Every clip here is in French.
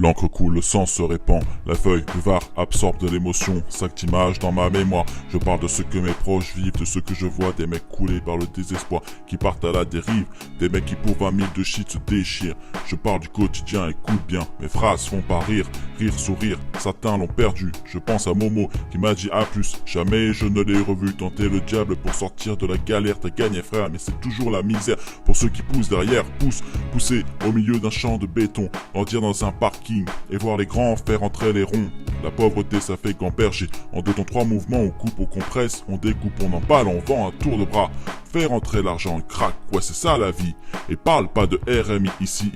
L'encre coule, le sang se répand, la feuille du var absorbe de l'émotion, sac d'images dans ma mémoire. Je parle de ce que mes proches vivent, de ce que je vois, des mecs coulés par le désespoir, qui partent à la dérive, des mecs qui pour 20 000 de shit se déchirent. Je parle du quotidien, écoute bien, mes phrases font pas rire, rire, sourire, certains l'ont perdu. Je pense à Momo qui m'a dit à plus, jamais je ne l'ai revu tenter le diable pour sortir de la galère. T'as gagné frère, mais c'est toujours la misère pour ceux qui poussent derrière, pousser au milieu d'un champ de béton, grandir dans un parking et voir les grands faire entrer les ronds. La pauvreté ça fait gamberger, en 2 temps 3 mouvements on coupe, on compresse, on découpe, on emballe, on vend un tour de bras. Faire entrer l'argent, crack, ouais c'est ça la vie. Et parle pas de RMI ici,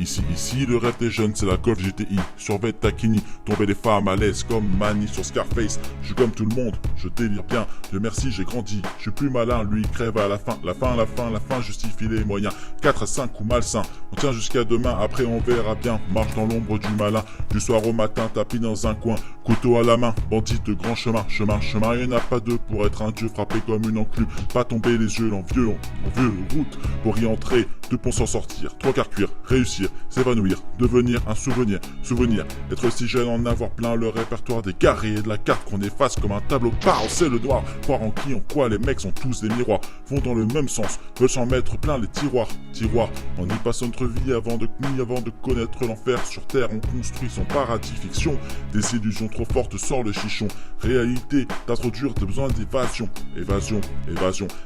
le rêve des jeunes c'est la Golf GTI. Surveille Takini, tomber des femmes à l'aise comme Manny sur Scarface. Je suis comme tout le monde, je délire bien, Dieu merci j'ai grandi. Je suis plus malin, lui il crève à la fin. La fin justifie les moyens. 4 à 5 coups malsains, on tient jusqu'à demain, après on verra bien. Marche dans l'ombre du malin, du soir au matin, tapis dans un coin. Couteau à la main, bandit de grand chemin, il n'y en a pas deux pour être un dieu frappé comme une enclume. Pas tomber les yeux en vieux route pour y entrer, 2 pour s'en sortir, 3 quarts cuire, réussir, s'évanouir, devenir un souvenir, être si jeune, en avoir plein le répertoire des carrés et de la carte qu'on efface comme un tableau par c'est le noir. Croire en qui, en quoi, les mecs sont tous des miroirs, vont dans le même sens, veulent s'en mettre plein les tiroirs, on y passe notre vie avant de connaître l'enfer sur terre, on construit son paradis fiction, des illusions trop fortes sort le chichon, réalité d'introduire des besoins d'évasion,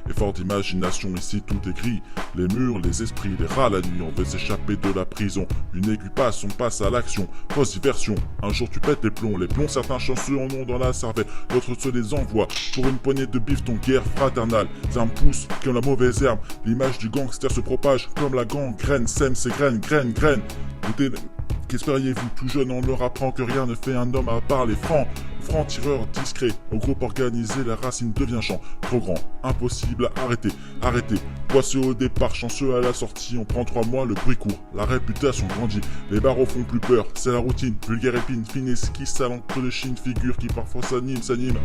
effort d'imagination, ici tout est gris, les murs, les esprits, les rats la nuit, on veut s'échapper de la prison, une aiguille passe, on passe à l'action, fausse diversion, un jour tu pètes les plombs, certains chanceux en ont dans la cervelle, d'autres se les envoient, pour une poignée de bif ton guerre fraternale, ça me pousse comme la mauvaise herbe, l'image du gangster se propage comme la gangrène, sème ses graines, qu'espériez-vous tout jeune, on leur apprend que rien ne fait un homme à part les francs-tireurs discrets, au groupe organisé la racine devient champ, trop grand, impossible à arrêter, poisseux au départ, chanceux à la sortie, on prend 3 mois, le bruit court, la réputation grandit, les barreaux font plus peur, c'est la routine, vulgaire épine, fine esquisse à l'encre de Chine, figure qui parfois s'anime,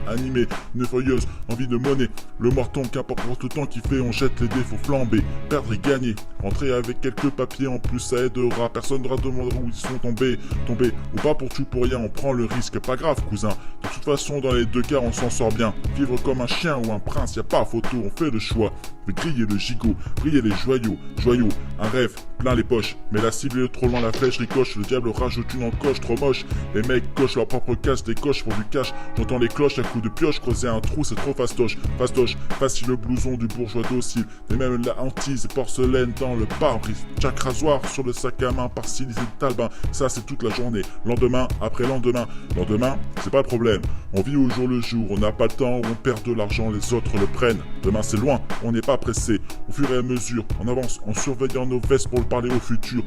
animé, une feuilleuse, envie de monnaie, le morton qu'importe le temps qu'il fait, on jette les défauts flambés, perdre et gagner, rentrer avec quelques papiers en plus ça aidera, personne ne demandera où ils sont tombés, ou pas pour tout pour rien, on prend le risque, pas grave cousin, de toute façon dans les 2 cas on s'en sort bien, vivre comme un chien ou un prince, y a pas photo, on fait le choix, de griller le gigot, briller les joyaux, un rêve, plein les poches, mais la cible est trop loin, la flèche ricoche, le diable rajoute une encoche trop moche, les mecs cochent leur propre casse, des coches pour du cash, j'entends les cloches à coups de pioche, creuser un trou c'est trop fastoche, facile le blouson du bourgeois docile, et même la hantise porcelaine dans le pare-brise, chaque rasoir sur le sac à main, par de talbin, ça c'est toute la journée, lendemain, après lendemain, c'est pas le problème, on vit au jour le jour, on n'a pas le temps, on perd de l'argent, les autres le prennent, demain c'est loin, on n'est pas pressé, au fur et à mesure, on avance en surveillant nos vestes pour parler au futur,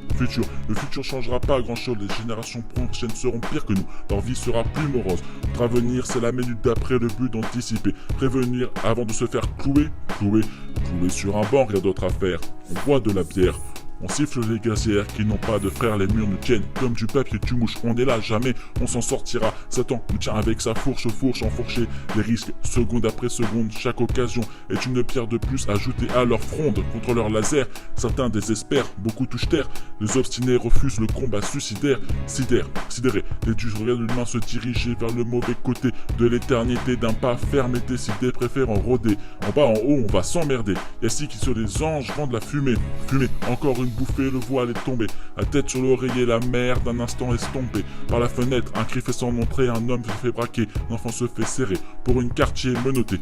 le futur changera pas grand chose, les générations prochaines seront pires que nous, leur vie sera plus morose, notre avenir c'est la minute d'après, le but d'anticiper, prévenir avant de se faire clouer sur un banc, rien d'autre à faire, on boit de la bière, on siffle les gazières qui n'ont pas de frères, les murs nous tiennent comme du papier tu mouches, on est là, jamais on s'en sortira, Satan nous tient avec sa fourche enfourchée, les risques, seconde après seconde, chaque occasion est une pierre de plus ajoutée à leur fronde, contre leur laser, certains désespèrent, beaucoup touchent terre, les obstinés refusent le combat suicidaire, sidérés, les dieux regardent l'humain se diriger vers le mauvais côté de l'éternité, d'un pas ferme et décidé, préférant rôder, en bas en haut on va s'emmerder, y'a qui sur les anges vendent la fumée, encore une bouffée, le voile est tombé, la tête sur l'oreiller, la mer d'un instant estompée, par la fenêtre, un cri fait son entrée, un homme se fait braquer, l'enfant se fait serrer, pour une quartier menotté,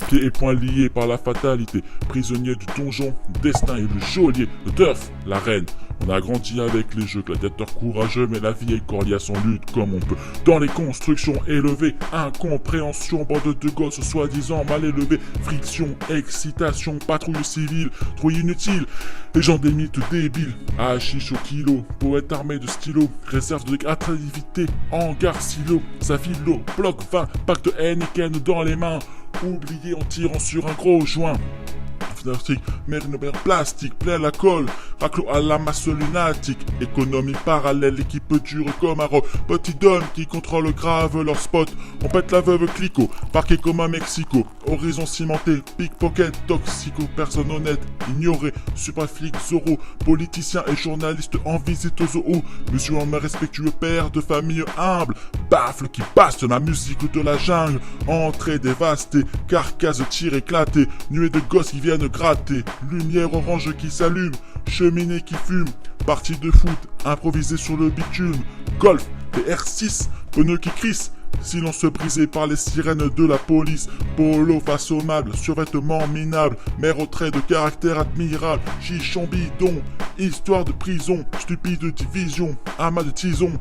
pieds et poings liés par la fatalité, prisonnier du donjon, destin et le geôlier, le turf, la reine. On a grandi avec les jeux, gladiateurs courageux, mais la vie est coriace, on lutte comme on peut. Dans les constructions élevées, incompréhension, bande de gosses soi-disant mal élevés, friction, excitation, patrouille civile, trop inutile, les gens des mythes débiles, hachiche au kilo, poète armé de stylo, réserve de attractivité, hangar silo, sa philo, bloc 20, pack de Heineken dans les mains, oublié en tirant sur un gros joint. Plastique, mère plastique, plein la colle, Raclo à la masse lunatique, économie parallèle, équipe dure comme un rock. Petit homme qui contrôle grave leur spot. On pète la veuve clico, parqué comme à Mexico. Horizon cimenté, pickpocket, toxico, personne honnête, ignoré, supraflic, Zorro, politicien et journaliste en visite aux zoo. Monsieur en respectueux père de famille humble, baffle qui passe la musique de la jungle. Entrée dévastée, carcasse tir éclatée, nuée de gosses qui viennent gratter, lumière orange qui s'allume, cheminée qui fume, partie de foot improvisée sur le bitume, golf, PR6, pneus qui crissent, silence brisé par les sirènes de la police, polo face au meuble, survêtement minable, mère au trait de caractère admirable, chichon bidon, histoire de prison, stupide division, amas de tison,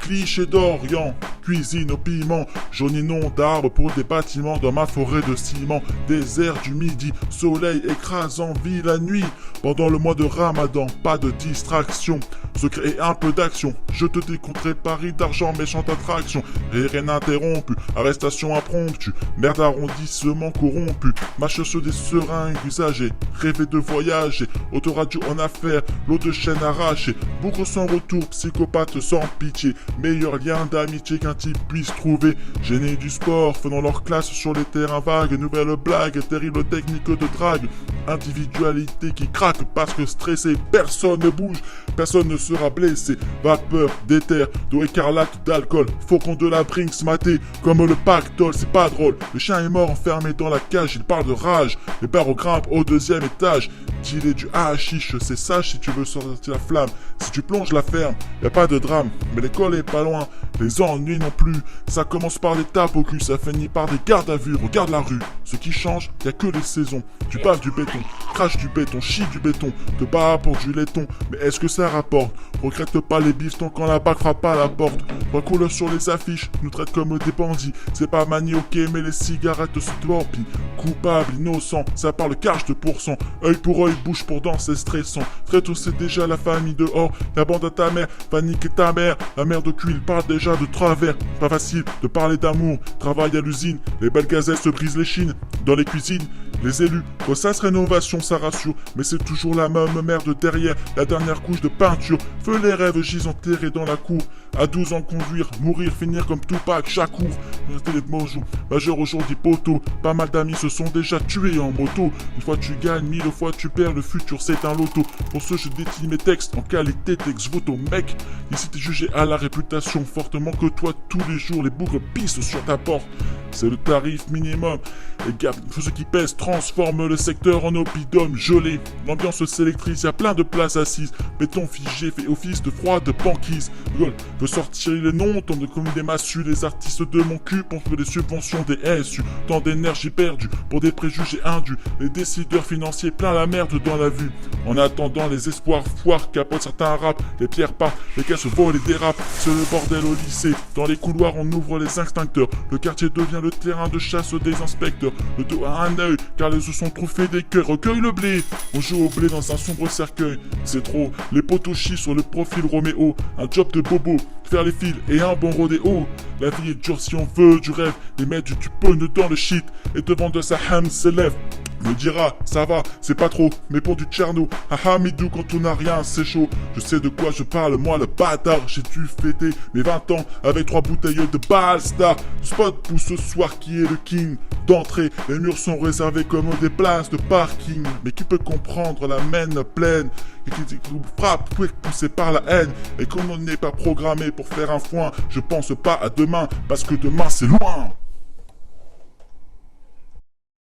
cliché d'Orient, cuisine au piment, jaune nom d'arbres pour des bâtiments dans ma forêt de ciment, désert du midi, soleil écrasant, vie la nuit, pendant le mois de Ramadan, pas de distraction, secret et un peu d'action, je te décompterai Paris d'argent, méchante attraction, rien interrompu, arrestation impromptue, merde arrondissement corrompu, marche sur des seringues usagées, rêver de voyager, autoradio en affaires, l'eau de chaîne arrachée, bourre sans retour, psychopathe sans pitié, meilleur lien d'amitié qu'un type puisse trouver, gênés du sport, faisant leur classe sur les terrains vagues, nouvelle blague, terrible technique de drague, individualité qui craque parce que stressé, personne ne bouge, personne ne sera blessé, vapeur, d'éther, d'eau écarlate, d'alcool, faucon de la Brinks maté, comme le pactole, c'est pas drôle, le chien est mort enfermé dans la cage, il parle de rage, les barreaux grimpent au 2e étage, dealer du hashish, c'est sage si tu veux sortir la flamme, si tu plonges la ferme, y a pas de drame, mais l'école est pas loin, les ennuis non plus, ça commence par des tapes au cul, ça finit par des gardes à vue, regarde la rue, ce qui change, y a que les saisons, tu baves du béton, crache du béton, chie du béton, te bats pour du laiton, mais est-ce que ça rapporte? Regrette pas les bifetons quand la bague frappe à la porte, recoule sur les affiches, nous traite comme des bandits, c'est pas manioqué mais les cigarettes se torpillent, coupable, innocent, ça parle cash de pourcent, œil pour œil, bouche pour dent, c'est stressant, très c'est déjà la famille dehors, la bande à ta mère, va niquer ta mère, la mère de cul, il parle déjà de travers, pas facile de parler d'amour, travail à l'usine, les belles gazelles se brisent les chines, dans les cuisines, les élus, ressassent rénovation, ça rassure, mais c'est toujours la même merde derrière, la dernière couche de peinture, feu les rêves gisent enterrés dans la cour, à 12 ans conduire, mourir, finir comme Tupac, Shakur, rester les mojos, majeur aujourd'hui poteau, pas mal d'amis se sont déjà tués en moto, une fois tu gagnes, 1000 fois tu perds, le futur c'est un loto, pour ce je décline mes textes en qualité texte voto mec, ici t'es jugé à la réputation fortement que toi tous les jours, les bougres pissent sur ta porte, c'est le tarif minimum, les gars, ceux qui pèsent transforment le secteur en oppidum gelé, l'ambiance s'électrise, y'a plein de places assises, béton figé fait office de froide banquise, veut sortir les noms, tant de comme des massues, les artistes de mon cul pour des subventions des SU, tant d'énergie perdue pour des préjugés indus, les décideurs financiers plein la merde dans la vue, en attendant les espoirs foires capotent certains rap, les pierres partent, les caisses volent et dérapent, c'est le bordel au lycée, dans les couloirs on ouvre les extincteurs, le quartier devient le terrain de chasse des inspecteurs, le dos à un œil, car les œufs sont truffés des cœurs, recueille le blé, on joue au blé dans un sombre cercueil, c'est trop, les poteaux chient sur le profil Roméo, un job de bobo, faire les fils et un bon rodéo, la vie est dure si on veut du rêve, et mettre du pneu dans le shit, et devant de sa ham s'élève, me dira, ça va, c'est pas trop, mais pour du tcherno, haha midou quand on n'a rien, c'est chaud, je sais de quoi je parle, moi le bâtard, j'ai dû fêter mes 20 ans avec 3 bouteilles de Balstar, spot pour ce soir qui est le king d'entrée, les murs sont réservés comme des places de parking, mais qui peut comprendre la mène pleine, et qui frappe, poussé par la haine, et comme on n'est pas programmé pour faire un foin, je pense pas à demain, parce que demain c'est loin.